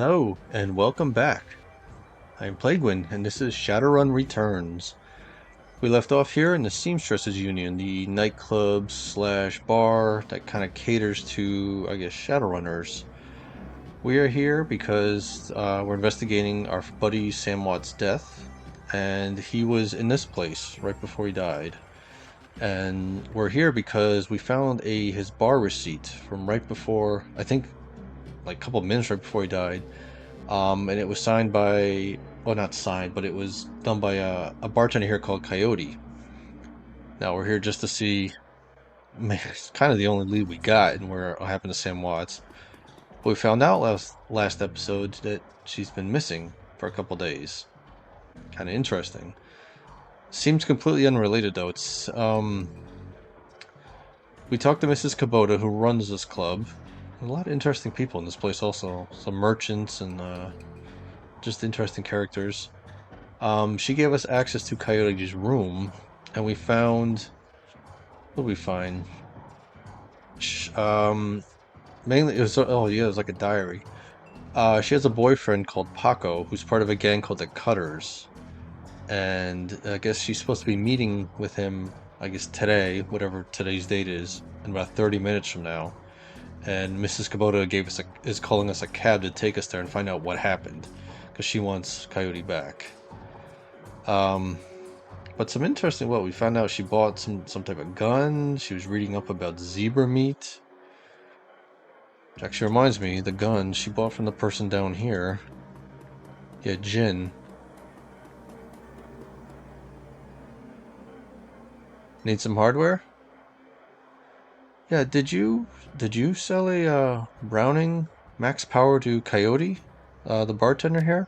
Hello, and welcome back. I am Plaguewin, and this is Shadowrun Returns. We left off here in the Seamstresses Union, the nightclub slash bar that kind of caters to, I guess, Shadowrunners. We are here because we're investigating our buddy Sam Watt's death, and he was in this place right before he died. And we're here because we found his bar receipt from right before, I think, like a couple of minutes right before he died. And it was signed by, well, not signed, but it was done by a bartender here called Coyote. Now we're here just to see, man, it's kind of the only lead we got, and what happened to Sam Watts. But we found out last episode that she's been missing for a couple days. Kind of interesting. Seems completely unrelated though. We talked to Mrs. Kubota, who runs this club. A lot of interesting people in this place also. Some merchants and just interesting characters. She gave us access to Coyote's room, and we found, what did we find? Mainly it was, oh yeah, it was like a diary. She has a boyfriend called Paco, who's part of a gang called the Cutters, and I guess she's supposed to be meeting with him, I guess today, whatever today's date is, in about 30 minutes from now. And Mrs. Kubota is calling us a cab to take us there and find out what happened, because she wants Coyote back. Um, But some interesting, well, we found out she bought some type of gun. She was reading up about zebra meat. Which actually reminds me, the gun she bought from the person down here. Yeah, Jin. Need some hardware? Yeah, did you sell a Browning max power to Coyote? The bartender here?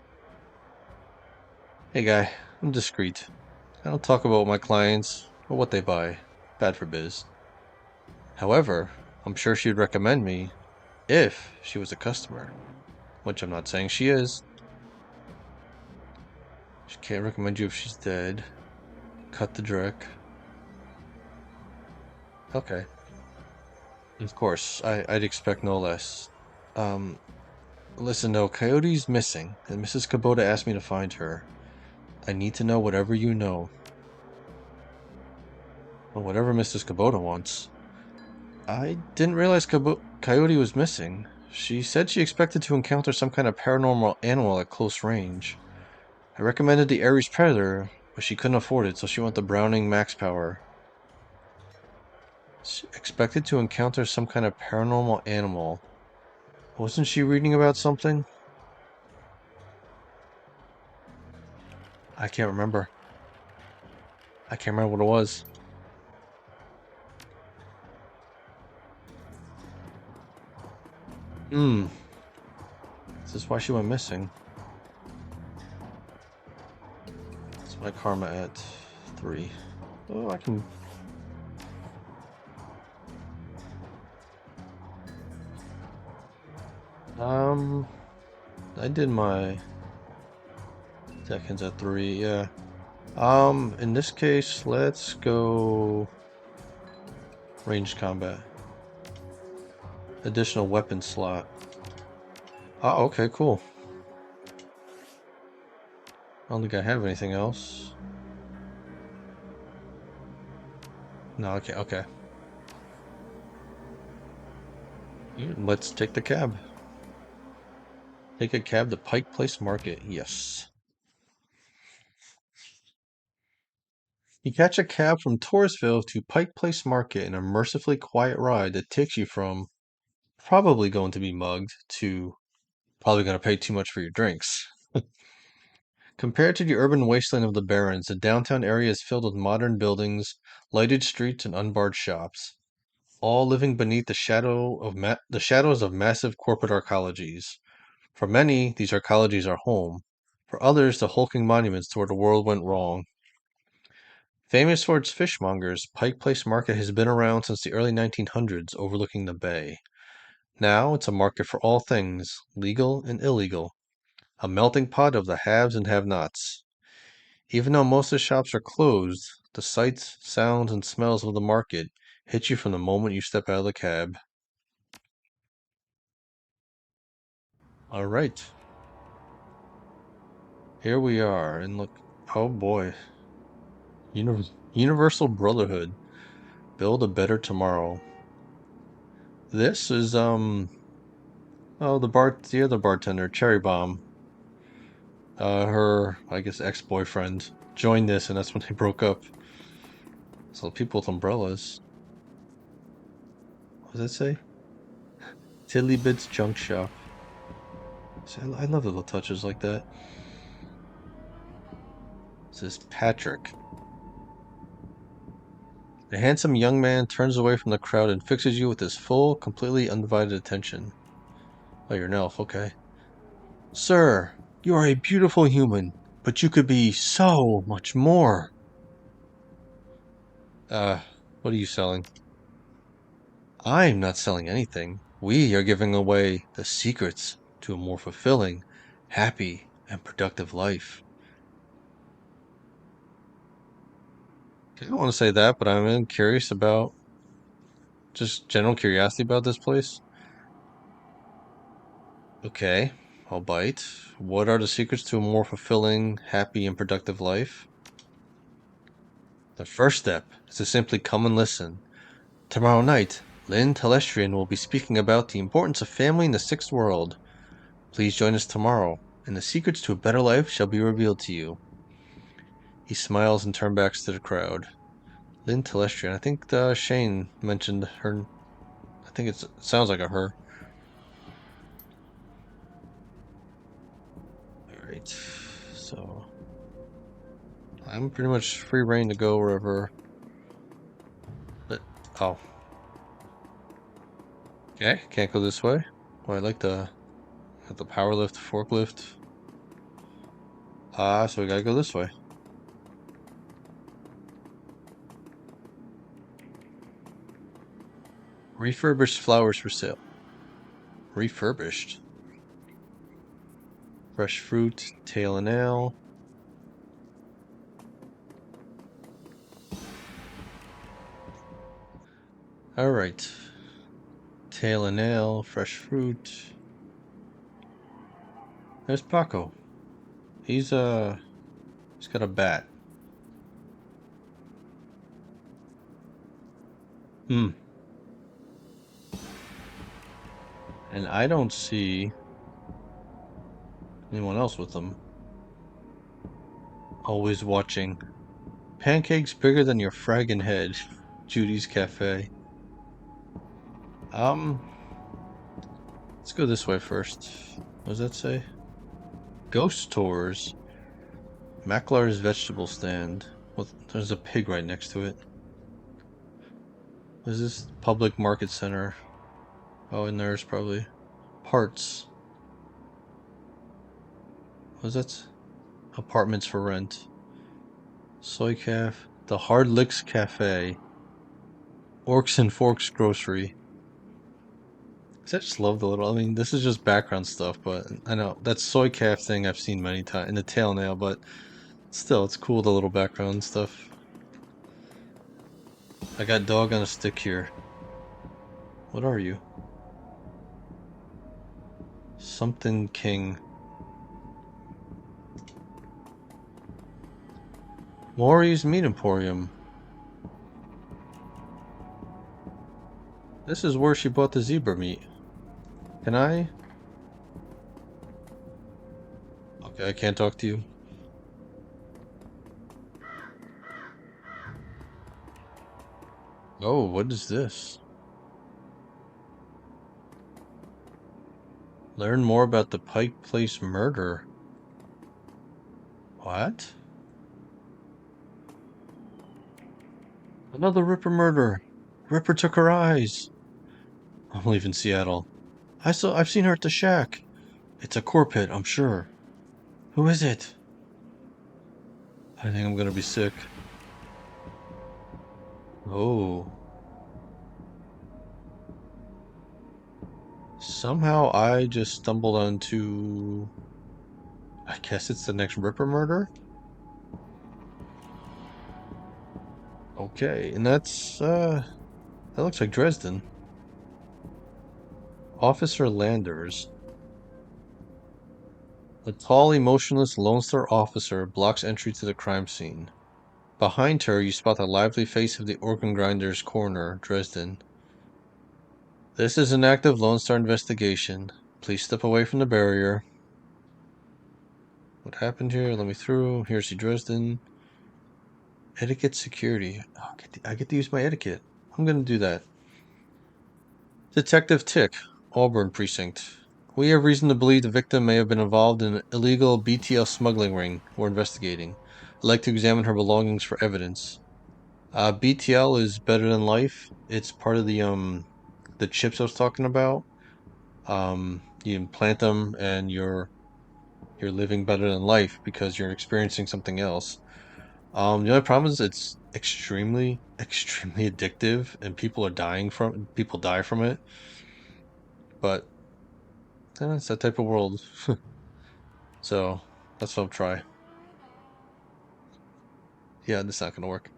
Hey guy, I'm discreet. I don't talk about my clients or what they buy. Bad for biz. However, I'm sure she'd recommend me if she was a customer. Which I'm not saying she is. She can't recommend you if she's dead. Cut the Drek. Okay. Of course, I'd expect no less. Um, Listen though, Coyote's missing, and Mrs. Kubota asked me to find her. I need to know whatever you know. Well, whatever Mrs. Kubota wants. I didn't realize Coyote was missing. She said she expected to encounter some kind of paranormal animal at close range. I recommended the Ares Predator, but she couldn't afford it, so she went the Browning Max Power. She expected to encounter some kind of paranormal animal. Wasn't she reading about something? I can't remember. I can't remember what it was. Hmm. Is this why she went missing? It's my karma at 3. Oh, I can... Um... I did my seconds at 3, yeah. In this case, let's go... ranged combat. Additional weapon slot. Oh, okay, cool. I don't think I have anything else. No, okay, okay. Let's take the cab. Take a cab to Pike Place Market, yes. You catch a cab from Toursville to Pike Place Market in a mercifully quiet ride that takes you from probably going to be mugged to probably going to pay too much for your drinks. Compared to the urban wasteland of the Barrens, the downtown area is filled with modern buildings, lighted streets, and unbarred shops, all living beneath the shadows of massive corporate arcologies. For many, these arcologies are home. For others, the hulking monuments to where the world went wrong. Famous for its fishmongers, Pike Place Market has been around since the early 1900s, overlooking the bay. Now it's a market for all things, legal and illegal, a melting pot of the haves and have-nots. Even though most of the shops are closed, the sights, sounds, and smells of the market hit you from the moment you step out of the cab. All right. Here we are, and look, oh boy, Universal Brotherhood. Build a better tomorrow. This is oh the other bartender, Cherry Bomb. Her I guess ex-boyfriend joined this, and that's when they broke up. So people with umbrellas. What does it say? Tiddlybits Junk Shop. See, I love little touches like that. This is Patrick. The handsome young man turns away from the crowd and fixes you with his full, completely undivided attention. Oh, you're an elf, okay. Sir, you are a beautiful human, but you could be so much more. Uh, what are you selling? I'm not selling anything. We are giving away the secrets to a more fulfilling, happy, and productive life. I don't want to say that, but I'm curious about just general curiosity about this place. Okay, I'll bite. What are the secrets to a more fulfilling, happy, and productive life? The first step is to simply come and listen. Tomorrow night, Lynn Telestrian will be speaking about the importance of family in the sixth world. Please join us tomorrow, and the secrets to a better life shall be revealed to you. He smiles and turns back to the crowd. Lynn Telestrian, I think Shane mentioned her. I think it sounds like a her. Alright, so I'm pretty much free reign to go wherever. But, oh. Okay, can't go this way. Oh, I like the power lift, forklift. So we gotta go this way. Refurbished flowers for sale. Refurbished. Fresh fruit, tail and ale. Alright. Tail and ale, fresh fruit. There's Paco. He's got a bat. Hmm. And I don't see anyone else with them. Always watching. Pancakes bigger than your fragging head. Judy's Cafe. Let's go this way first. What does that say? Ghost tours. Macklar's vegetable stand. Well, there's a pig right next to it. What is this? Public market center. Oh, and there's probably parts. What is that? Apartments for rent. Soy Caf. The Hard Licks Cafe. Orcs and Forks Grocery. I just love the little. I mean, this is just background stuff, but I know that soy calf thing I've seen many times in the tail now, but still, it's cool the little background stuff. I got dog on a stick here. What are you? Something King. Maury's Meat Emporium. This is where she bought the zebra meat. Can I? Okay, I can't talk to you. Oh, what is this? Learn more about the Pike Place murder. What? Another Ripper murder. Ripper took her eyes. I'm leaving Seattle. I've seen her at the shack. It's a core pit, I'm sure. Who is it? I think I'm gonna be sick. Oh. Somehow I just stumbled onto... I guess it's the next Ripper murder? Okay, and that looks like Dresden. Officer Landers. A tall, emotionless Lone Star officer blocks entry to the crime scene. Behind her, you spot the lively face of the organ grinder's coroner, Dresden. This is an active Lone Star investigation. Please step away from the barrier. What happened here? Let me through. Here's the Dresden. Etiquette security. Oh, I get to use my etiquette. I'm going to do that. Detective Tick, Auburn Precinct. We have reason to believe the victim may have been involved in an illegal BTL smuggling ring we're investigating. I'd like to examine her belongings for evidence. BTL is better than life. It's part of the chips I was talking about. You implant them and you're living better than life because you're experiencing something else. The only problem is it's extremely, extremely addictive, and people die from it. But it's that type of world, so that's what I'll try. Yeah, this is not gonna work.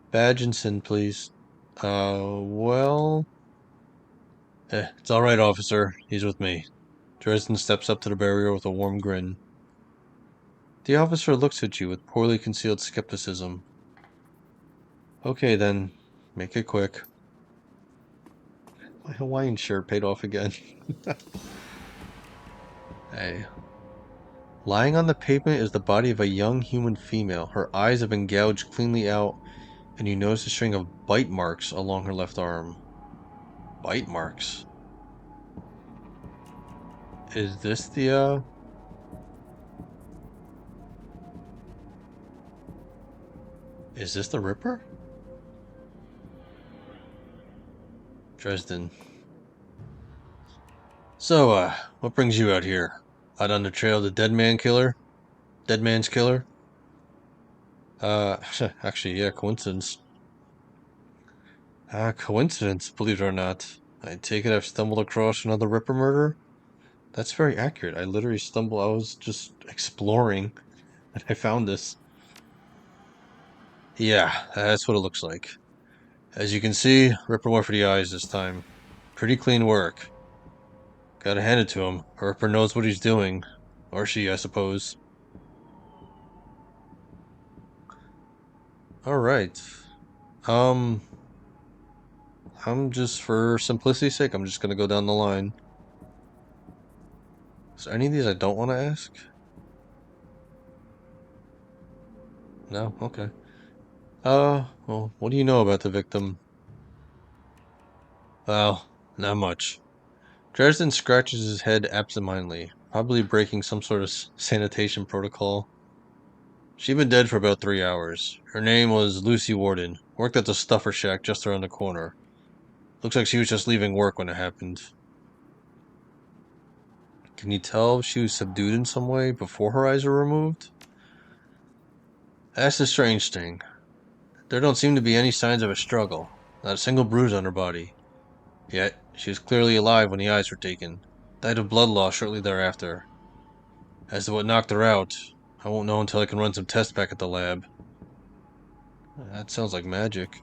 Badge and sin, please. Well, it's all right, officer. He's with me. Dresden steps up to the barrier with a warm grin. The officer looks at you with poorly concealed skepticism. Okay, then, make it quick. My Hawaiian shirt paid off again. Hey. Lying on the pavement is the body of a young human female. Her eyes have been gouged cleanly out, and you notice a string of bite marks along her left arm. Bite marks? Is this is this the Ripper? Dresden. So, what brings you out here? Out on the trail of the dead man killer? Dead man's killer? Actually, yeah, coincidence. Coincidence, believe it or not. I take it I've stumbled across another Ripper murder? That's very accurate. I was just exploring and I found this. Yeah, that's what it looks like. As you can see, Ripper went for the eyes this time. Pretty clean work. Gotta hand it to him. Ripper knows what he's doing. Or she, I suppose. Alright. Um, for simplicity's sake, I'm just gonna go down the line. Is there any of these I don't want to ask? No? Okay. Well, what do you know about the victim? Well, not much. Dresden scratches his head absentmindly, probably breaking some sort of sanitation protocol. She'd been dead for about 3 hours. Her name was Lucy Warden. Worked at the Stuffer Shack just around the corner. Looks like she was just leaving work when it happened. Can you tell if she was subdued in some way before her eyes were removed? That's the strange thing. There don't seem to be any signs of a struggle. Not a single bruise on her body. Yet, she was clearly alive when the eyes were taken. Died of blood loss shortly thereafter. As to what knocked her out, I won't know until I can run some tests back at the lab. That sounds like magic.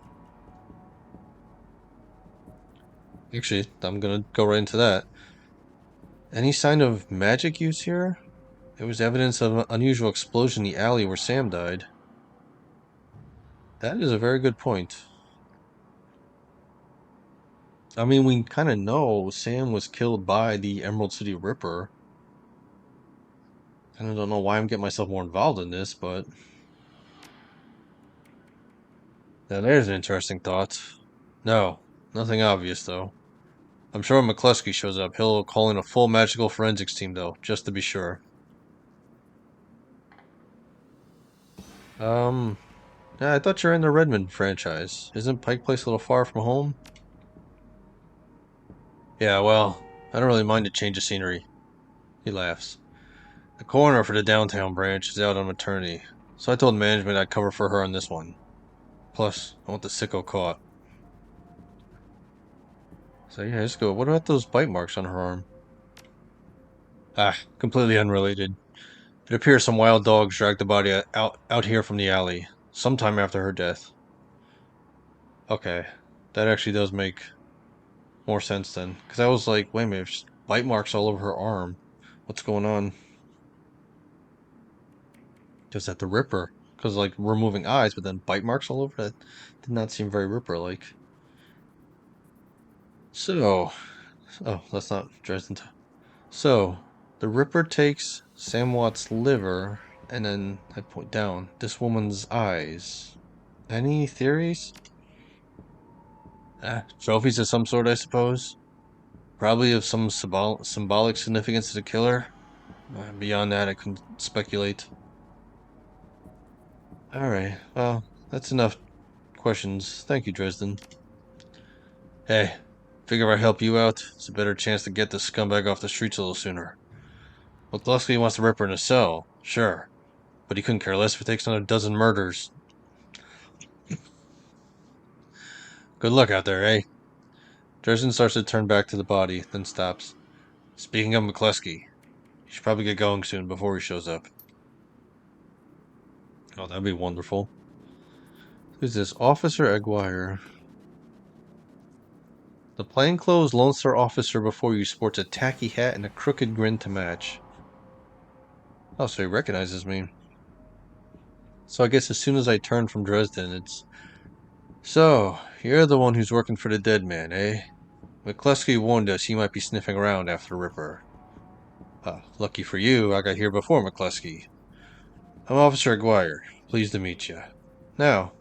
Actually, I'm gonna go right into that. Any sign of magic use here? There was evidence of an unusual explosion in the alley where Sam died. That is a very good point. I mean, we kind of know Sam was killed by the Emerald City Ripper. I don't know why I'm getting myself more involved in this, but now there's an interesting thought. No, nothing obvious though. I'm sure when McCluskey shows up, he'll call in a full magical forensics team though, just to be sure. Um, yeah, I thought you're in the Redmond franchise. Isn't Pike Place a little far from home? Yeah, well, I don't really mind a change of scenery. He laughs. The coroner for the downtown branch is out on maternity, so I told management I'd cover for her on this one. Plus, I want the sicko caught. So yeah, let's go. What about those bite marks on her arm? Completely unrelated. It appears some wild dogs dragged the body out here from the alley, sometime after her death. Okay, that actually does make more sense then. Because I was like, wait a minute, bite marks all over her arm. What's going on? Just at the Ripper. Because, like, removing eyes, but then bite marks all over that did not seem very Ripper-like. So, oh, that's not Dresden. So, the Ripper takes Sam Watt's liver, and then I point down this woman's eyes. Any theories? Trophies of some sort, I suppose. Probably of some symbolic significance to the killer. Beyond that, I couldn't speculate. Alright, well, that's enough questions. Thank you, Dresden. Hey, figure if I help you out, it's a better chance to get this scumbag off the streets a little sooner. McCluskey wants the Ripper in a cell, sure, but he couldn't care less if it takes another dozen murders. Good luck out there, eh? Dresden starts to turn back to the body, then stops. Speaking of McCluskey, you should probably get going soon before he shows up. Oh, that'd be wonderful. Who's this? Officer Aguirre. The plainclothes Lone Star officer before you sports a tacky hat and a crooked grin to match. Oh, so he recognizes me. So I guess as soon as I turn from Dresden, it's... So, you're the one who's working for the dead man, eh? McCluskey warned us he might be sniffing around after Ripper. Lucky for you, I got here before McCluskey. I'm Officer Aguirre. Pleased to meet you. Now,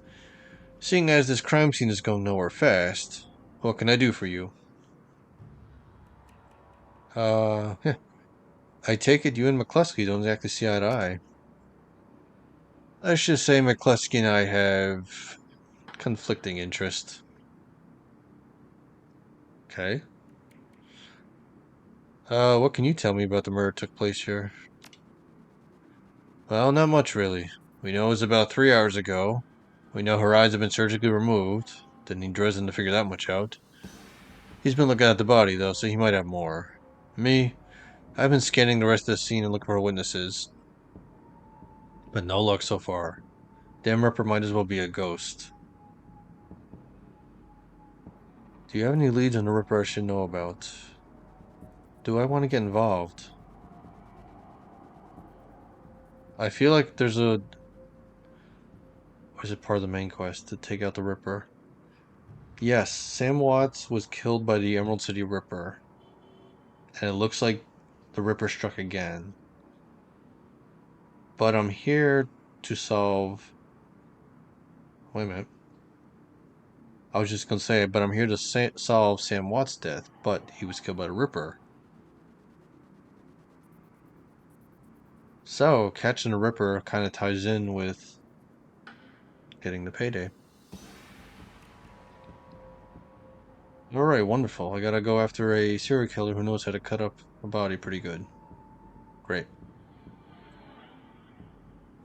seeing as this crime scene is going nowhere fast, what can I do for you? I take it you and McCluskey don't exactly see eye to eye. Let's just say McCluskey and I have conflicting interests. Okay. What can you tell me about the murder that took place here? Well, not much really. We know it was about 3 hours ago. We know her eyes have been surgically removed. Didn't need Dresden to figure that much out. He's been looking at the body, though, so he might have more. Me, I've been scanning the rest of the scene and looking for witnesses. But no luck so far. Damn Ripper might as well be a ghost. Do you have any leads on the Ripper I should know about? Do I want to get involved? I feel like there's a... Or is it part of the main quest to take out the Ripper? Yes, Sam Watts was killed by the Emerald City Ripper. And it looks like the Ripper struck again. But I'm here to solve... Wait a minute. I was just going to say, but I'm here to solve Sam Watts' death, but he was killed by the Ripper. So, catching the Ripper kind of ties in with getting the payday. Alright, wonderful. I gotta go after a serial killer who knows how to cut up a body pretty good. Great.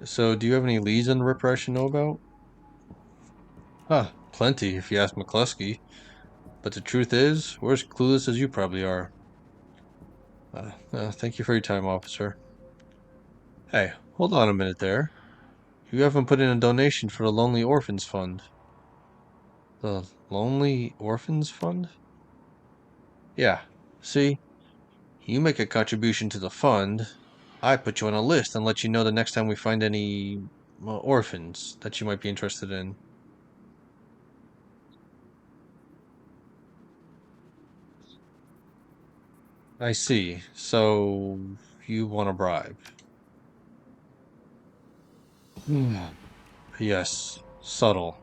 So, do you have any leads on the Ripper I should know about? Plenty, if you ask McCluskey. But the truth is, we're as clueless as you probably are. Thank you for your time, officer. Hey, hold on a minute there. You haven't put in a donation for the Lonely Orphans Fund. The Lonely Orphans Fund? Yeah, see? You make a contribution to the fund, I put you on a list and let you know the next time we find any orphans that you might be interested in. I see. So, you want a bribe? Yes, subtle.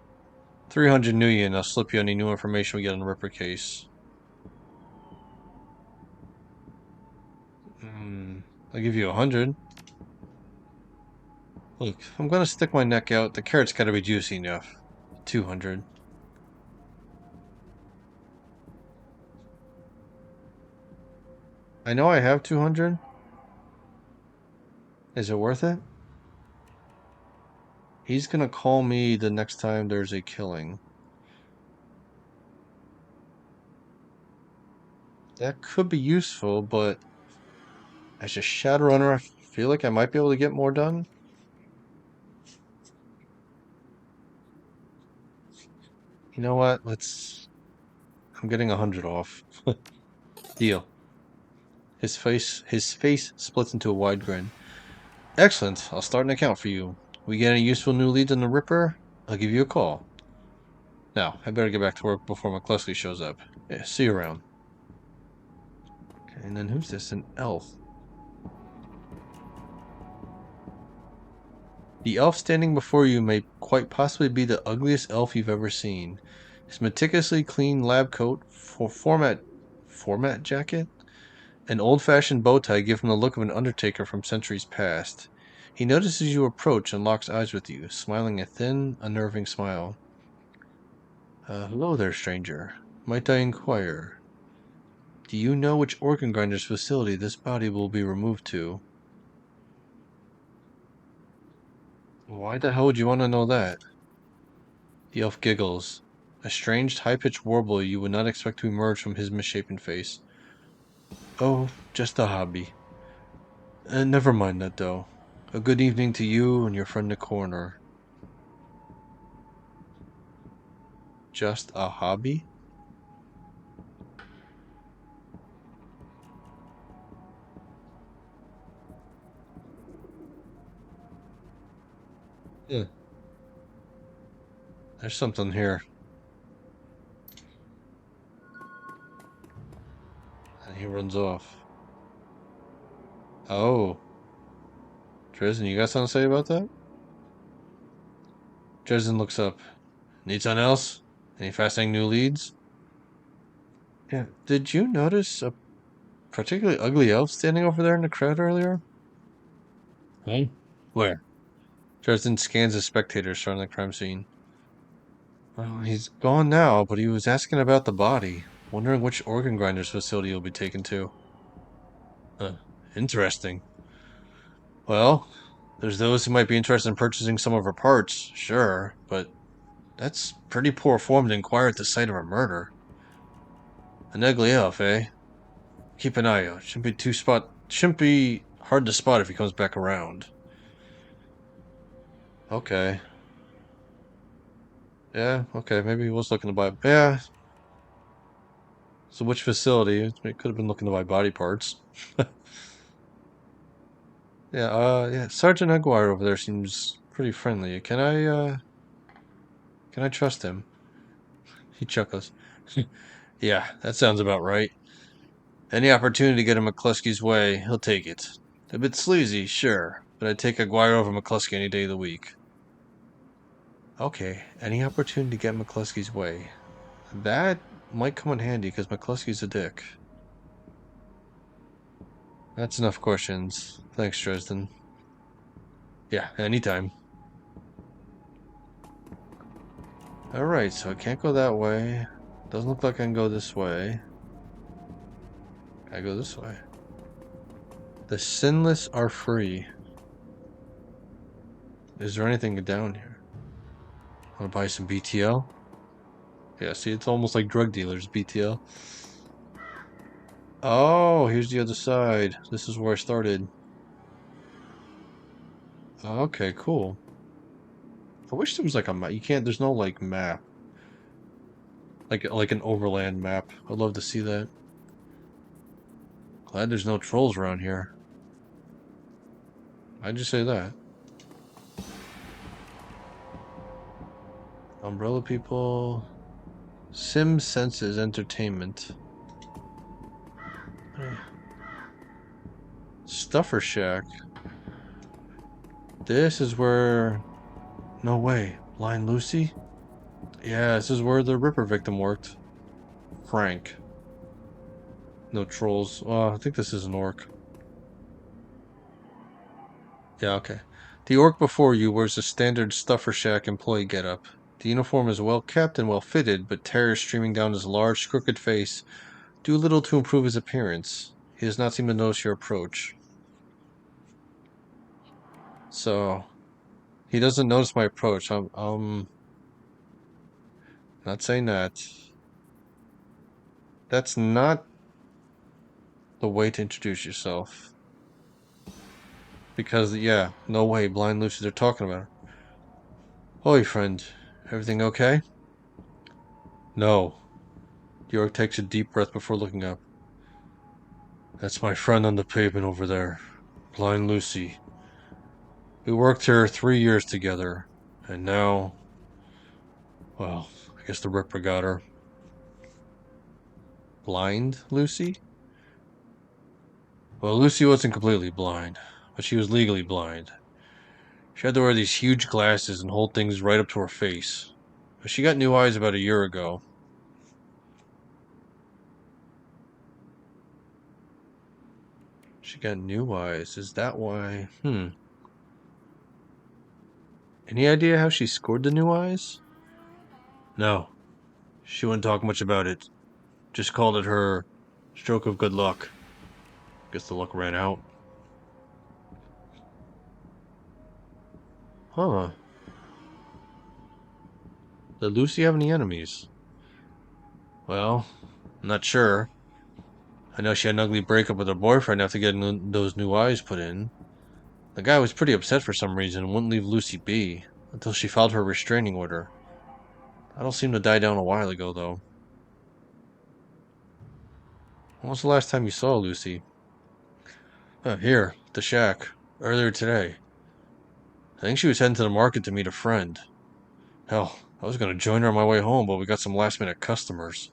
300 new yen, I'll slip you any new information we get on the Ripper case. I'll give you 100. Look, I'm gonna stick my neck out. The carrot's gotta be juicy enough. 200. I know I have 200. Is it worth it? He's gonna call me the next time there's a killing. That could be useful, but as a Shadowrunner, I feel like I might be able to get more done. You know what? I'm getting 100 off. Deal. His face splits into a wide grin. Excellent. I'll start an account for you. We get any useful new leads on the Ripper? I'll give you a call. Now, I better get back to work before McCluskey shows up. Yeah, see you around. Okay, and then who's this? An elf. The elf standing before you may quite possibly be the ugliest elf you've ever seen. His meticulously clean lab coat, format jacket, an old-fashioned bow tie give him the look of an undertaker from centuries past. He notices you approach and locks eyes with you, smiling a thin, unnerving smile. Hello there, stranger. Might I inquire? Do you know which organ grinder's facility this body will be removed to? Why the hell would you want to know that? The elf giggles, a strange, high-pitched warble you would not expect to emerge from his misshapen face. Oh, just a hobby. Never mind that, though. A good evening to you and your friend the coroner. Just a hobby? Yeah. There's something here. And he runs off. Oh. Dresden, you got something to say about that? Dresden looks up. Need something else? Any fascinating new leads? Yeah. Did you notice a particularly ugly elf standing over there in the crowd earlier? Huh? Where? Dresden scans the spectators surrounding the crime scene. Well, he's gone now, but he was asking about the body, wondering which organ grinder's facility he'll be taken to. Uh, Interesting. Well, there's those who might be interested in purchasing some of her parts, sure, but that's pretty poor form to inquire at the site of a murder. An ugly elf, eh? Keep an eye out. Shouldn't be hard to spot if he comes back around. Okay. Yeah, okay, maybe he was looking to buy. Yeah. So which facility? It could have been looking to buy body parts. Yeah, Sergeant Aguirre over there seems pretty friendly. Can I trust him? He chuckles. Yeah, that sounds about right. Any opportunity to get him McCluskey's way, he'll take it. A bit sleazy, sure, but I'd take Aguirre over McCluskey any day of the week. Okay, any opportunity to get McCluskey's way. That might come in handy because McCluskey's a dick. That's enough questions. Thanks, Dresden. Yeah, anytime. Alright, so I can't go that way. Doesn't look like I can go this way. I go this way. The sinless are free. Is there anything down here? Want to buy some BTL? Yeah, see, it's almost like drug dealers, BTL. Oh, here's the other side. This is where I started. Okay, cool. I wish there was like a map. You can't, there's no like map. Like an overland map. I'd love to see that. Glad there's no trolls around here. I'd just say that. Umbrella people. Sim Senses Entertainment. Stuffer Shack. This is where... No way. Blind Lucy? Yeah, this is where the Ripper victim worked. Frank. No trolls. I think this is an orc. Yeah, okay. The orc before you wears a standard Stuffer Shack employee getup. The uniform is well kept and well fitted, but tears streaming down his large, crooked face do little to improve his appearance. He does not seem to notice your approach. So, he doesn't notice my approach. I'm not saying that. That's not the way to introduce yourself. Because, yeah, no way, Blind Lucy, they're talking about her. Holy friend, everything okay? No. The orc takes a deep breath before looking up. That's my friend on the pavement over there. Blind Lucy. We worked here 3 years together, and now, well, I guess the Ripper got her. Blind, Lucy? Well, Lucy wasn't completely blind, but she was legally blind. She had to wear these huge glasses and hold things right up to her face. But she got new eyes about a year ago. She got new eyes. Is that why? Any idea how she scored the new eyes? No. She wouldn't talk much about it. Just called it her stroke of good luck. Guess the luck ran out. Huh. Did Lucy have any enemies? Well, I'm not sure. I know she had an ugly breakup with her boyfriend after getting those new eyes put in. The guy was pretty upset for some reason and wouldn't leave Lucy be until she filed her restraining order. That'll seem to die down a while ago, though. When was the last time you saw Lucy? Here, at the shack, earlier today. I think she was heading to the market to meet a friend. Hell, I was gonna join her on my way home, but we got some last-minute customers.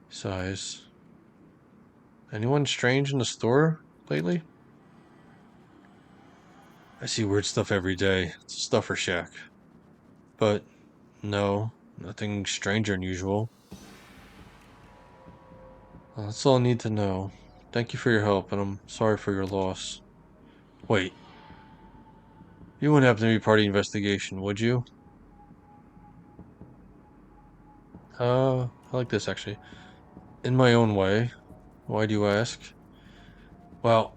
Sighs. Anyone strange in the store lately? I see weird stuff every day. It's a stuffer shack. But, no, nothing strange or unusual. Well, that's all I need to know. Thank you for your help, and I'm sorry for your loss. Wait. You wouldn't happen to be part of the investigation, would you? I like this, actually. In my own way. Why do you ask? Well,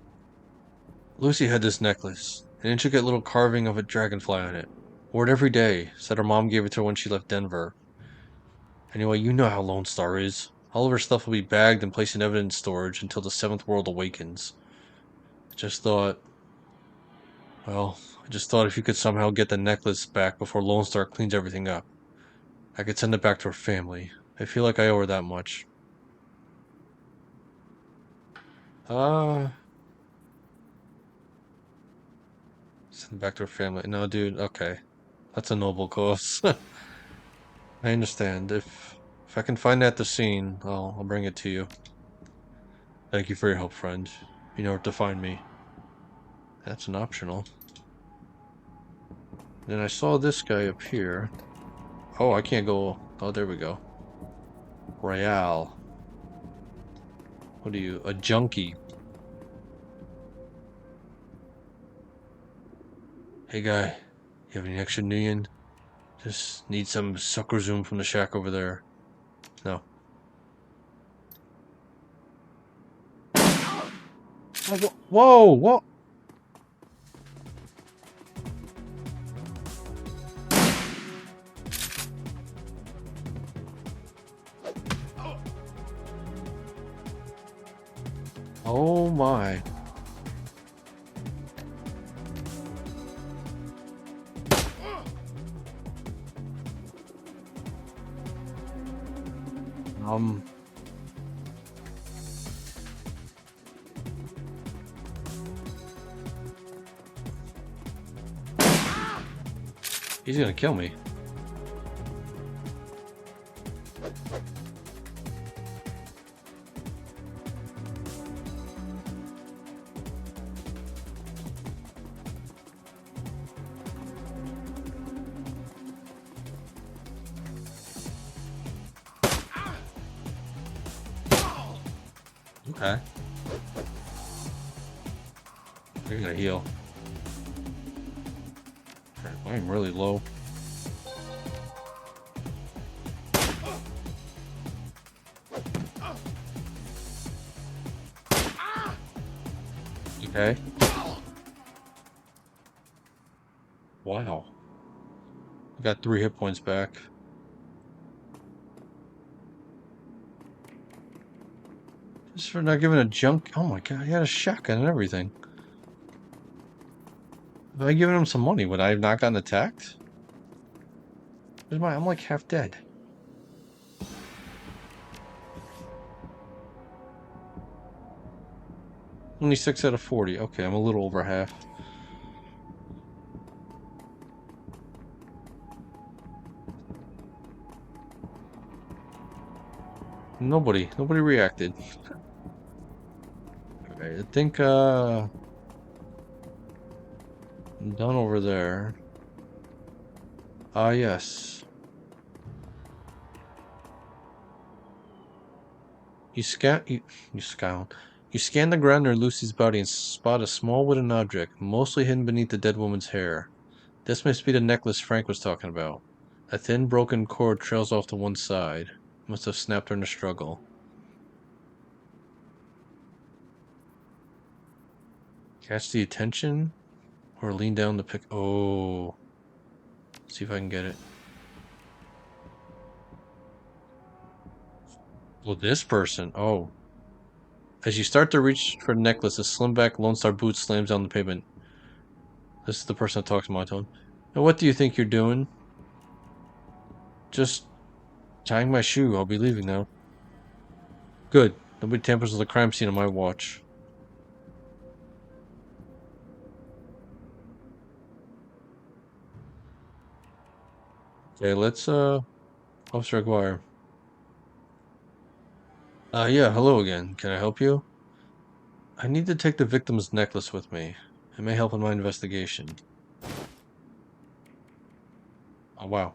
Lucy had this necklace, an intricate little carving of a dragonfly on it. Wore it every day, said her mom gave it to her when she left Denver. Anyway, you know how Lone Star is. All of her stuff will be bagged and placed in evidence storage until the Seventh World awakens. I just thought, well, I just thought if you could somehow get the necklace back before Lone Star cleans everything up, I could send it back to her family. I feel like I owe her that much. Uh, Send it back to her family. No, dude, okay. That's a noble cause. I understand. If I can find it at the scene, I'll bring it to you. Thank you for your help, friend. You know where to find me. That's an optional. Then I saw this guy up here. Oh, I can't go. Oh, there we go. Royale. What are you? A junkie. Hey guy, you have any extra Nuyen? Just need some sucker zoom from the shack over there. No. Whoa! What? Oh my. Um. He's gonna kill me. Okay. You're gonna heal. I'm really low. Okay. Wow. I got 3 hit points back. Just for not giving a junk. Oh my god, he had a shotgun and everything. If I given him some money, would I have not gotten attacked? I'm like half dead. Only 6 out of 40. Okay, I'm a little over half. Nobody reacted. Alright, I think, I'm done over there. Ah, yes. You scowl. You scan the ground near Lucy's body and spot a small wooden object, mostly hidden beneath the dead woman's hair. This must be the necklace Frank was talking about. A thin, broken cord trails off to one side. Must have snapped during the struggle. Catch the attention? Or lean down to pick... Oh. See if I can get it. Well, this person. Oh. As you start to reach for the necklace, a slim-back Lone Star boot slams down the pavement. This is the person that talks monotone. Now, what do you think you're doing? Just tying my shoe. I'll be leaving now. Good. Nobody tampers with the crime scene on my watch. Okay, let's, Officer Aguirre. Yeah, hello again. Can I help you? I need to take the victim's necklace with me. It may help in my investigation. Oh, wow.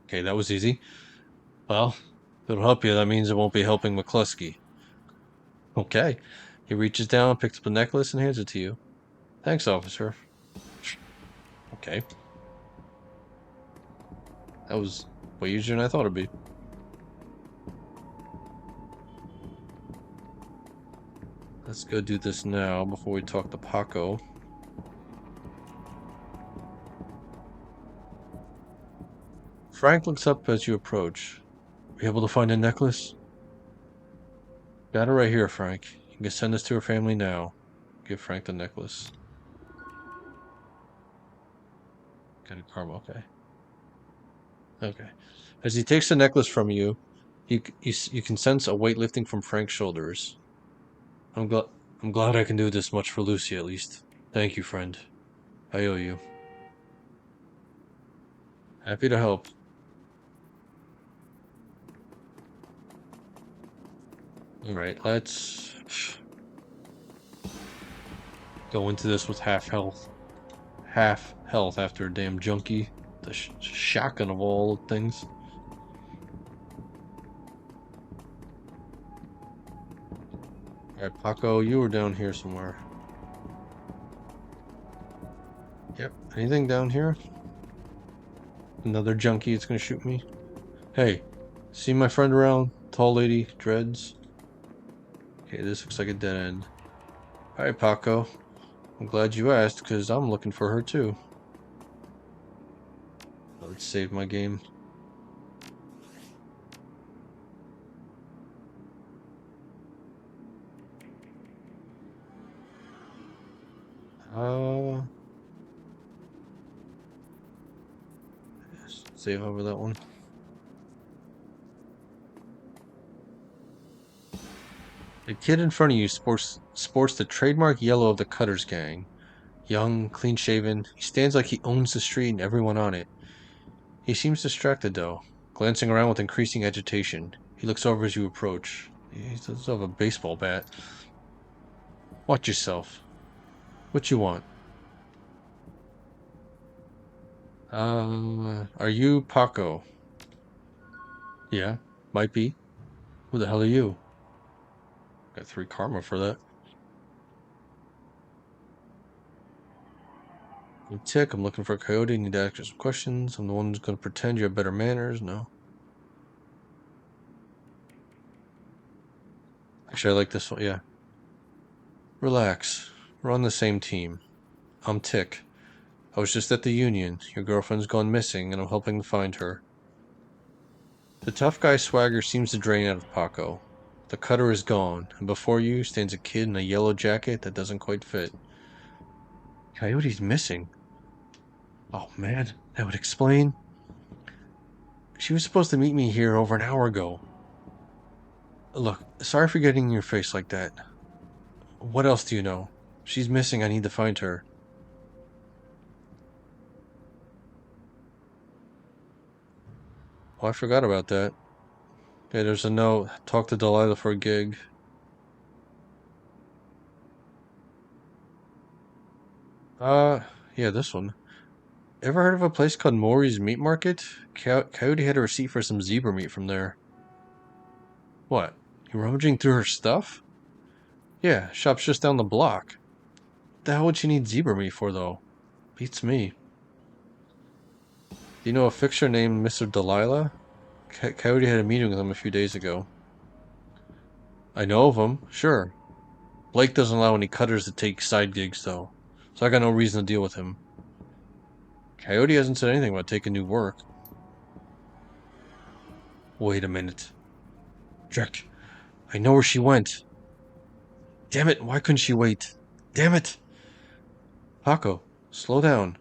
Okay, that was easy. Well, if it'll help you, that means it won't be helping McCluskey. Okay. He reaches down, picks up the necklace, and hands it to you. Thanks, officer. Okay. That was way easier than I thought it'd be. Let's go do this now before we talk to Paco. Frank looks up as you approach. Were you able to find a necklace? Got it right here, Frank. You can send this to her family now. Give Frank the necklace. Got a karma, okay. Okay. As he takes the necklace from you, you can sense a weight lifting from Frank's shoulders. I'm glad I can do this much for Lucy at least. Thank you, friend. I owe you. Happy to help. Alright, let's go into this with half health. Half health after a damn junkie. The shotgun of all things. Alright, Paco, you were down here somewhere. Yep. Anything down here? Another junkie that's gonna shoot me? Hey, see my friend around? Tall lady, dreads? Okay, this looks like a dead end. Alright, Paco. I'm glad you asked, because I'm looking for her too. Let's save my game. Save over that one. The kid in front of you sports the trademark yellow of the Cutters gang. Young, clean-shaven, he stands like he owns the street and everyone on it. He seems distracted, though, glancing around with increasing agitation. He looks over as you approach. He does have a baseball bat. Watch yourself. What you want? Are you Paco? Yeah, might be. Who the hell are you? Got 3 karma for that. I'm Tick. I'm looking for a Coyote. Need to ask you some questions. I'm the one who's going to pretend you have better manners. No. Actually, I like this one. Yeah. Relax. We're on the same team. I'm Tick. I was just at the union. Your girlfriend's gone missing, and I'm helping to find her. The tough guy swagger seems to drain out of Paco. The cutter is gone, and before you stands a kid in a yellow jacket that doesn't quite fit. Coyote's missing. Oh man, that would explain. She was supposed to meet me here over an hour ago. Look, sorry for getting in your face like that. What else do you know? She's missing. I need to find her. Oh, I forgot about that. Okay, there's a note. Talk to Delilah for a gig. Uh, yeah, this one. Ever heard of a place called Maury's Meat Market? Coyote had a receipt for some zebra meat from there. What? You rummaging through her stuff? Yeah, shop's just down the block. What the hell would she need zebra meat for, though? Beats me. Do you know a fixer named Mr. Delilah? Coyote had a meeting with him a few days ago. I know of him, sure. Blake doesn't allow any cutters to take side gigs, though, so I got no reason to deal with him. Coyote hasn't said anything about taking new work. Wait a minute. Drek, I know where she went. Damn it, why couldn't she wait? Damn it! Paco, slow down.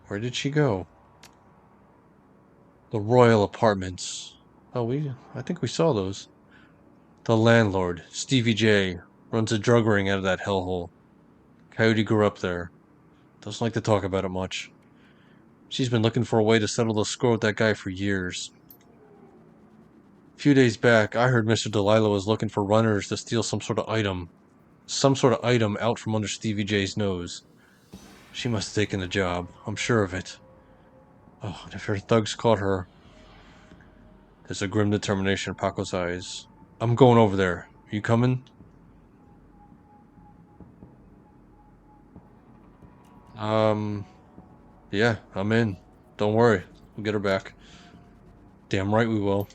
Where did she go? The Royal Apartments. Oh, I think we saw those. The landlord, Stevie J, runs a drug ring out of that hellhole. Coyote grew up there. Doesn't like to talk about it much. She's been looking for a way to settle the score with that guy for years. A few days back, I heard Mr. Delilah was looking for runners to steal some sort of item. Some sort of item out from under Stevie J's nose. She must have taken the job. I'm sure of it. Oh, and if her thugs caught her. There's a grim determination in Paco's eyes. I'm going over there. Are you coming? Um, yeah, I'm in. Don't worry. We'll get her back. Damn right we will.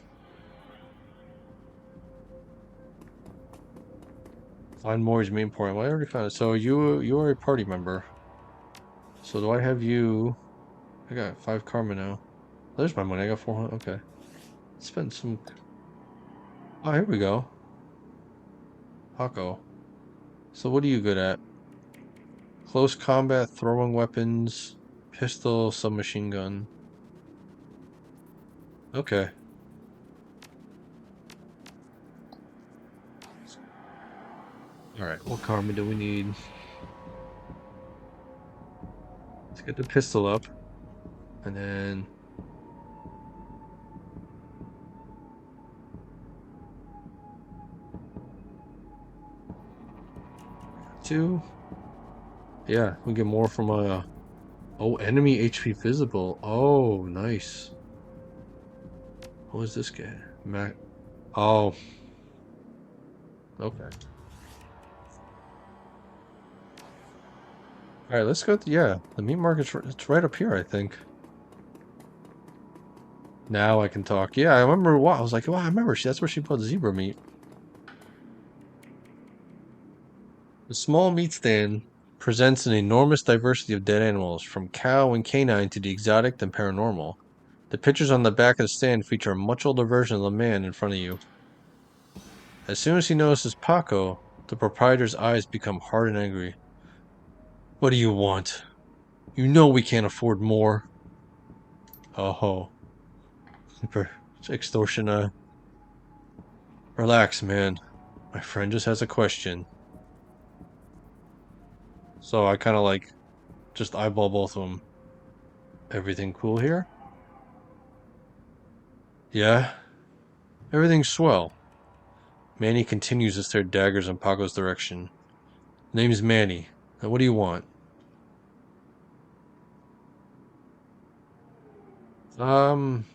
Find Maury's main point. Well, I already found it. So you are a party member. So do I have you? I got 5 karma now. There's my money. I got 400. Okay. Spend some. Oh, here we go. Paco. So what are you good at? Close combat, throwing weapons, pistol, submachine gun. Okay. Alright, what karma do we need? Let's get the pistol up. And then... two. Yeah, we get more from oh, enemy HP visible. Oh, nice. What was this guy? Mac. Oh. Okay. Alright, let's go. Yeah, the meat market's it's right up here, I think. Now I can talk. Yeah, I remember what I was like. Well, I remember that's where she put zebra meat. The small meat stand presents an enormous diversity of dead animals, from cow and canine to the exotic and paranormal. The pictures on the back of the stand feature a much older version of the man in front of you. As soon as he notices Paco, the proprietor's eyes become hard and angry. What do you want? You know we can't afford more. Oh, extortion. Relax, man. My friend just has a question. So I kind of like just eyeball both of them. Everything cool here? Yeah, everything's swell. Manny continues to stare daggers in Paco's direction. Name's Manny. Now what do you want? Um,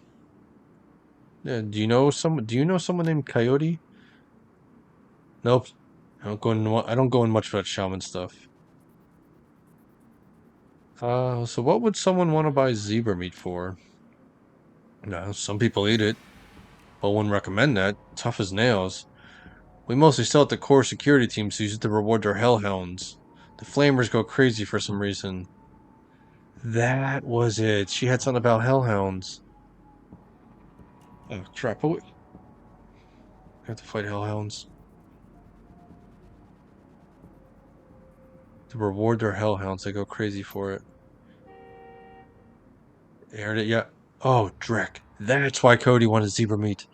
yeah, do you know someone named Coyote? Nope. I don't go in much for that shaman stuff. So what would someone want to buy zebra meat for? No, some people eat it, but wouldn't recommend that. Tough as nails. We mostly sell it to core security teams who use it to reward their hellhounds. The flamers go crazy for some reason. That was it. She had something about hellhounds. Oh crap! Oh, I have to fight hellhounds to reward their hellhounds. They go crazy for it. Aired it, yeah. Oh, Drek. That's why Cody wanted zebra meat.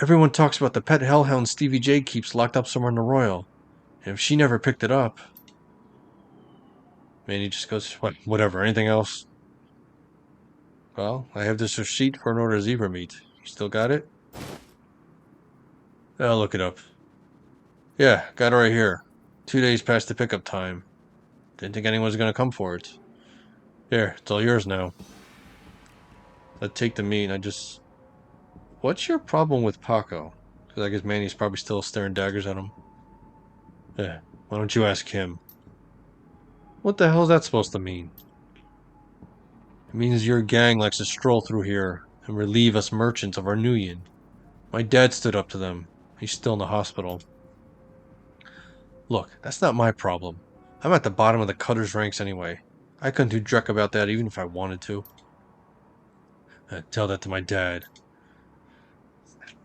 Everyone talks about the pet hellhound Stevie J keeps locked up somewhere in the Royal. And if she never picked it up... Man, he just goes, whatever, anything else? Well, I have this receipt for an order of zebra meat. You still got it? I'll look it up. Yeah, got it right here. 2 days past the pickup time. Didn't think anyone was gonna come for it. Here, it's all yours now. I take the meat and I just... What's your problem with Paco? Because I guess Manny's probably still staring daggers at him. Yeah, why don't you ask him? What the hell is that supposed to mean? It means your gang likes to stroll through here and relieve us merchants of our nuyen. My dad stood up to them. He's still in the hospital. Look, that's not my problem. I'm at the bottom of the cutter's ranks anyway. I couldn't do dreck about that even if I wanted to. Tell that to my dad.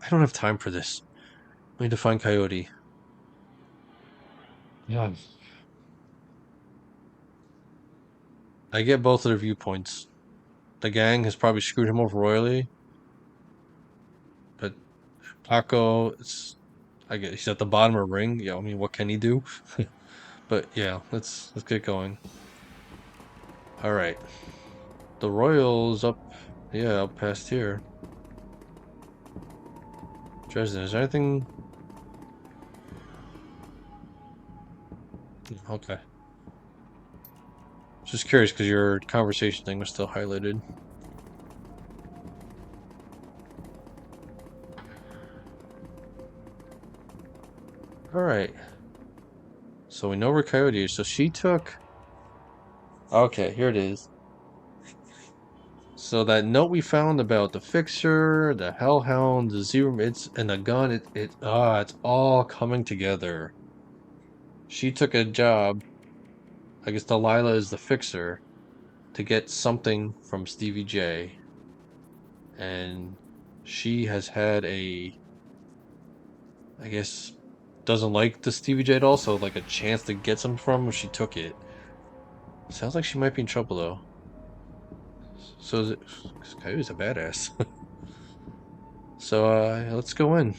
I don't have time for this. I need to find Coyote. Yeah. I get both of their viewpoints. The gang has probably screwed him over royally, but Paco, I guess he's at the bottom of the ring. Yeah, I mean, what can he do? But yeah, let's get going. All right, the Royals up, yeah, up past here. Dresden, is there anything? Okay, just curious because your conversation thing was still highlighted. All right, so we know where Coyote is. So she took. Okay, here it is. So that note we found about the fixer, the hellhound, the zero, and the gun, it's all coming together. She took a job, I guess Delilah is the fixer, to get something from Stevie J. And she has had I guess, doesn't like the Stevie J at all, so like a chance to get something from him, she took it. Sounds like she might be in trouble though. So is it, Coyote's a badass. So let's go in.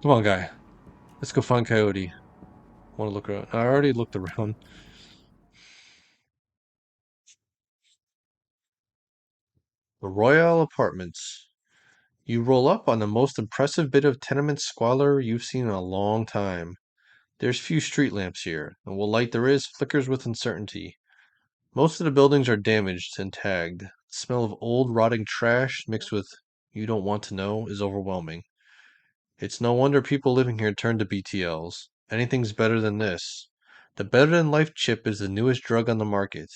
Come on, guy. Let's go find Coyote. Want to look around? I already looked around. The Royale Apartments. You roll up on the most impressive bit of tenement squalor you've seen in a long time. There's few street lamps here, and what light there is flickers with uncertainty. Most of the buildings are damaged and tagged. The smell of old rotting trash mixed with you don't want to know is overwhelming. It's no wonder people living here turn to BTLs. Anything's better than this. The better than life chip is the newest drug on the market.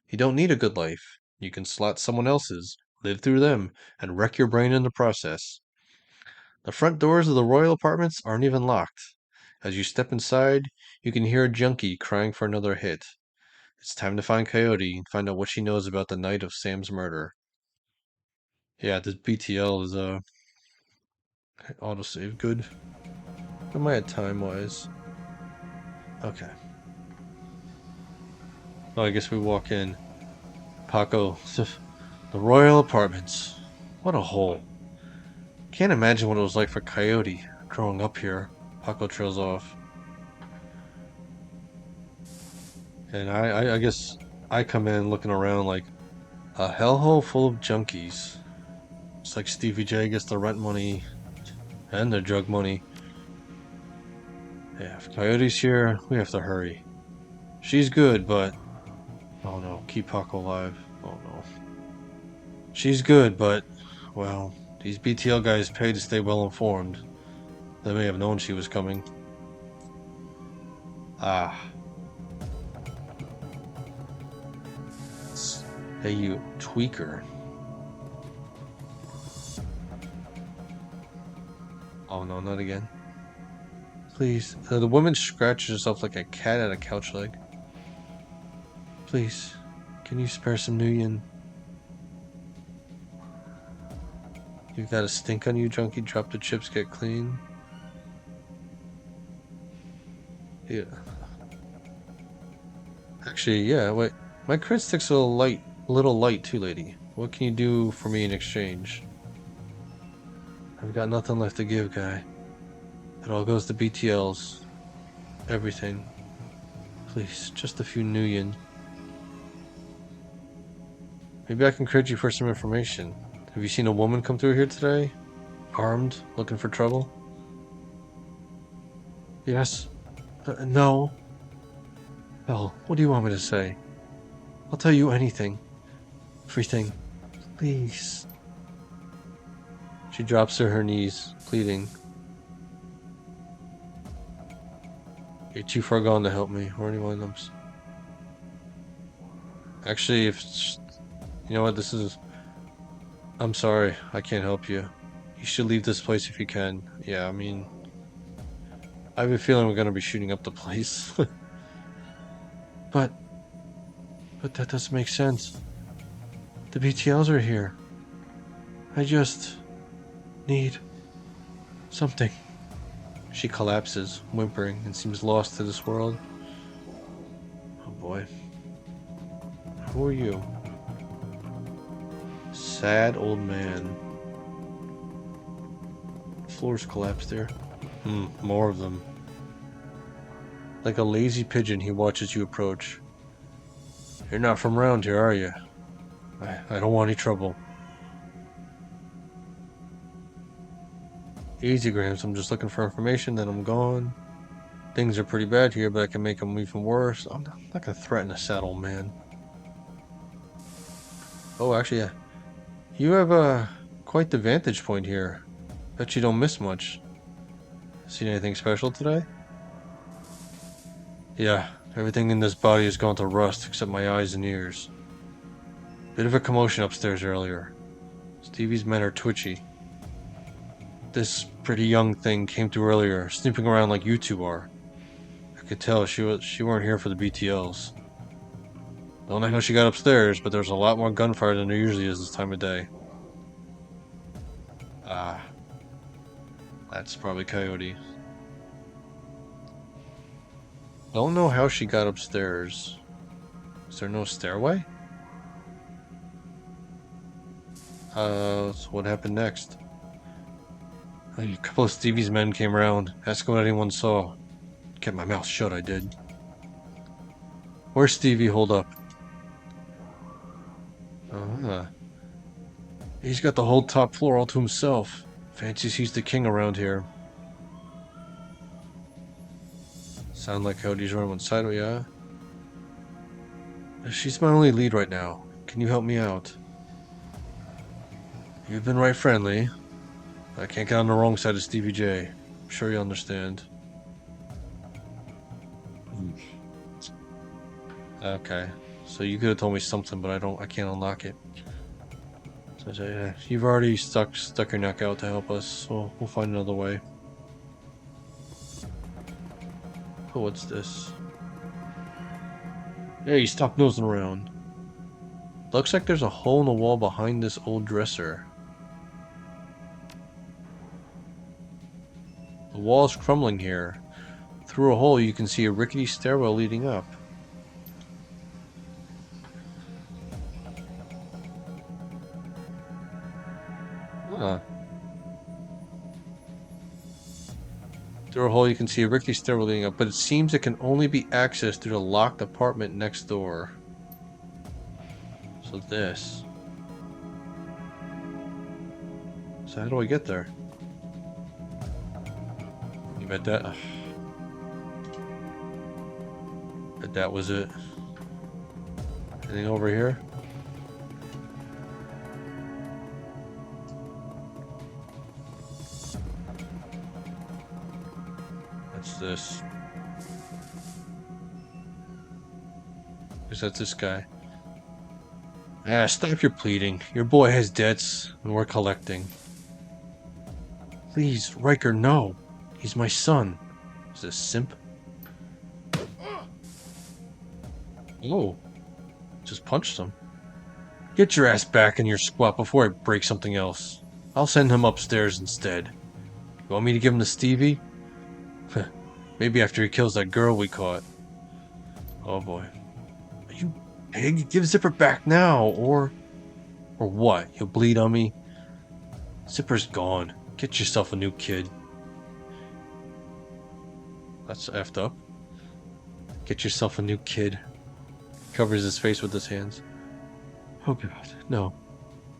You don't need a good life. You can slot someone else's, live through them, and wreck your brain in the process. The front doors of the Royal Apartments aren't even locked. As you step inside, you can hear a junkie crying for another hit. It's time to find Coyote and find out what she knows about the night of Sam's murder. Yeah, this BTL is autosave good. What am I at time wise? Okay. Oh, I guess we walk in. Paco, the Royal Apartments. What a hole. Can't imagine what it was like for Coyote growing up here. Paco trails off. And I guess I come in looking around like a hellhole full of junkies. It's like Stevie J gets the rent money and the drug money. Yeah, if Coyote's here, we have to hurry. She's good, but... Oh no, keep Paco alive. Oh no. She's good, but... Well, these BTL guys pay to stay well informed. They may have known she was coming. Ah. Hey, you tweaker. Oh no, not again. Please. The woman scratches herself like a cat at a couch leg. Please, can you spare some nuyen? You've got a stink on you, junkie. Drop the chips, get clean. Yeah. Actually, yeah, wait. My crit stick's a little light too, lady. What can you do for me in exchange? I've got nothing left to give, guy. It all goes to BTLs. Everything. Please, just a few nuyen. Maybe I can credit you for some information. Have you seen a woman come through here today? Armed? Looking for trouble? Yes. No. Hell, what do you want me to say? I'll tell you anything. Everything. Please. She drops to her knees, pleading. You're too far gone to help me, or anyone else. Actually, if... You know what, this is... I'm sorry, I can't help you. You should leave this place if you can. Yeah, I mean... I have a feeling we're gonna be shooting up the place. But that doesn't make sense. The BTLs are here. I just... need... something. She collapses, whimpering, and seems lost to this world. Oh boy. Who are you? Sad old man. Floor's collapsed there. More of them. Like a lazy pigeon, he watches you approach. You're not from around here, are you? I don't want any trouble. Easy, Grams. I'm just looking for information, then I'm gone. Things are pretty bad here, but I can make them even worse. I'm not gonna threaten a sad old man. Oh, actually, yeah. You have quite the vantage point here. Bet you don't miss much. Seen anything special today? Yeah, everything in this body has gone to rust except my eyes and ears. Bit of a commotion upstairs earlier. Stevie's men are twitchy. This pretty young thing came through earlier, snooping around like you two are. I could tell she weren't here for the BTLs. Don't know how she got upstairs, but there's a lot more gunfire than there usually is this time of day. Ah, that's probably Coyote. Don't know how she got upstairs. Is there no stairway? So what happened next? A couple of Stevie's men came around, asking what anyone saw. Kept my mouth shut, I did. Where's Stevie holed up? He's got the whole top floor all to himself. Fancies he's the king around here. Sound like Cody's running one side, yeah? She's my only lead right now. Can you help me out? You've been right friendly. I can't get on the wrong side of Stevie J. I'm sure you understand. Okay. So you could have told me something, but I can't unlock it. So yeah, you've already stuck your neck out to help us, so we'll find another way. Oh, what's this? Hey, stop nosing around. Looks like there's a hole in the wall behind this old dresser. The wall's crumbling here. Through a hole you can see a rickety stairwell leading up. Huh. Through a hole you can see a rickety stairwell leading up, but it seems it can only be accessed through the locked apartment next door. So this. So how do I get there? You bet that... Bet that was it. Anything over here? What's this? Guess that's this guy. Ah, stop your pleading. Your boy has debts, and we're collecting. Please, Riker, no. He's my son. Is this simp? Oh. Just punched him. Get your ass back in your squat before I break something else. I'll send him upstairs instead. You want me to give him to Stevie? Maybe after he kills that girl we caught. Oh boy. You pig, give Zipper back now, or what? You'll bleed on me? Zipper's gone. Get yourself a new kid. That's effed up. Get yourself a new kid. Covers his face with his hands. Oh god, no.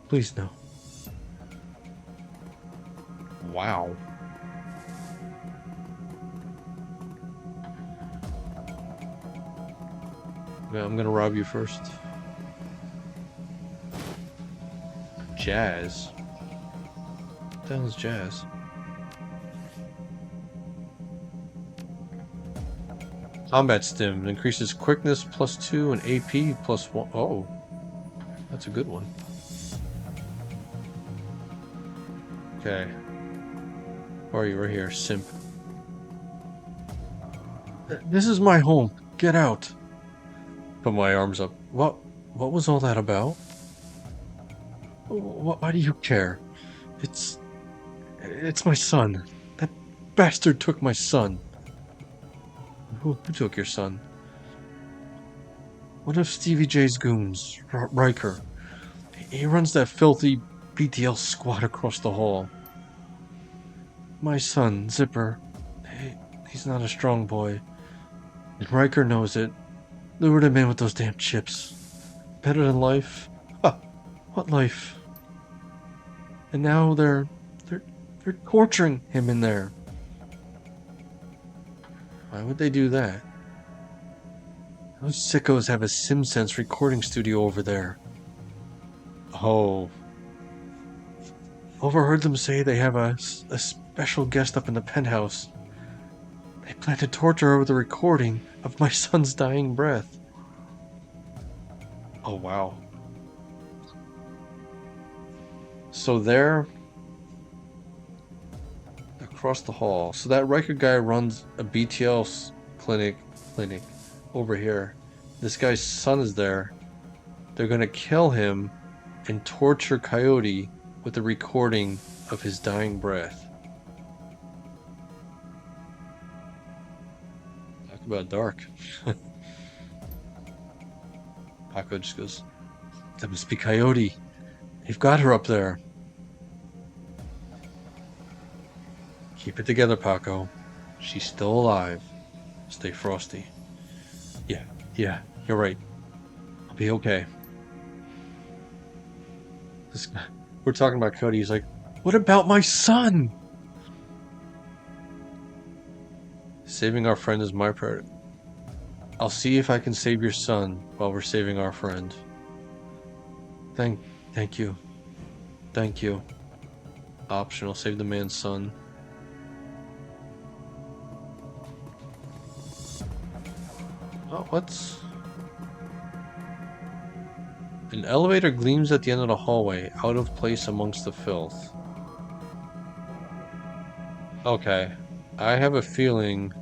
Please no. Wow. Yeah, I'm gonna rob you first. Jazz? What the hell is jazz? Combat stim increases quickness +2 and AP +1. Oh, that's a good one. Okay. Where are you? Right here, simp. This is my home. Get out. Put my arms up. What was all that about? Why do you care? It's it's my son. That bastard took my son. Who took your son? One of Stevie J's goons, Riker. He runs that filthy BTL squad across the hall. My son, Zipper. He's not a strong boy. And Riker knows it. Lured him in with those damn chips. Better than life? Huh. What life? And now they're torturing him in there. Why would they do that? Those sickos have a SimSense recording studio over there. Oh. Overheard them say they have a special guest up in the penthouse. They plan to torture her with a recording of my son's dying breath. Oh, wow. So there, across the hall. So that Riker guy runs a BTL clinic over here. This guy's son is there. They're gonna kill him and torture Coyote with a recording of his dying breath. Talk about dark. Paco just goes, that must be Coyote. You've got her up there. Keep it together, Paco. She's still alive. Stay frosty. Yeah, you're right. I'll be okay. This guy, we're talking about Cody. He's like, what about my son? Saving our friend is my priority. I'll see if I can save your son while we're saving our friend. Thank you. Thank you. Optional, save the man's son. Oh, what's... An elevator gleams at the end of the hallway, out of place amongst the filth. Okay. I have a feeling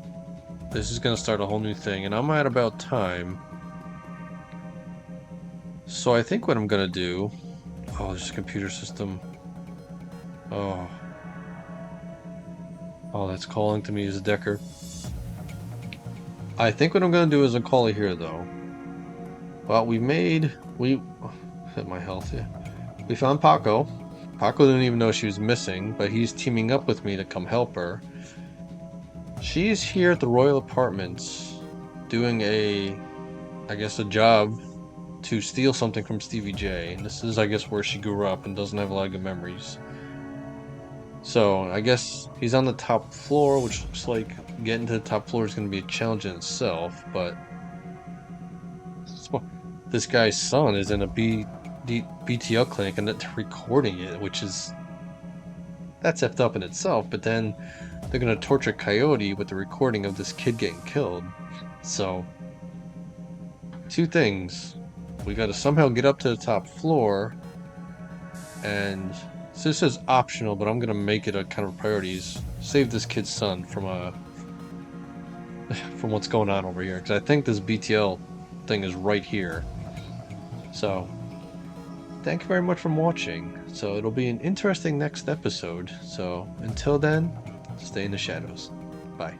this is gonna start a whole new thing, and I'm at about time. So I think what I'm gonna do... Oh, there's a computer system. Oh. Oh, that's calling to me as a Decker. I think what I'm gonna do is a call it here, though. Well, we hit my health, yeah. We found Paco. Paco didn't even know she was missing, but he's teaming up with me to come help her. She's here at the Royal Apartments, doing I guess a job to steal something from Stevie J. And this is, I guess, where she grew up and doesn't have a lot of good memories. So, I guess he's on the top floor, which looks like getting to the top floor is going to be a challenge in itself, but... This guy's son is in a BTL clinic and they're recording it, which is... That's effed up in itself, but then they're going to torture Coyote with the recording of this kid getting killed. So, two things. We got to somehow get up to the top floor, and so this is optional, but I'm going to make it a kind of priorities. Save this kid's son from what's going on over here, because I think this BTL thing is right here. So, thank you very much for watching. So it'll be an interesting next episode. So until then, stay in the shadows. Bye.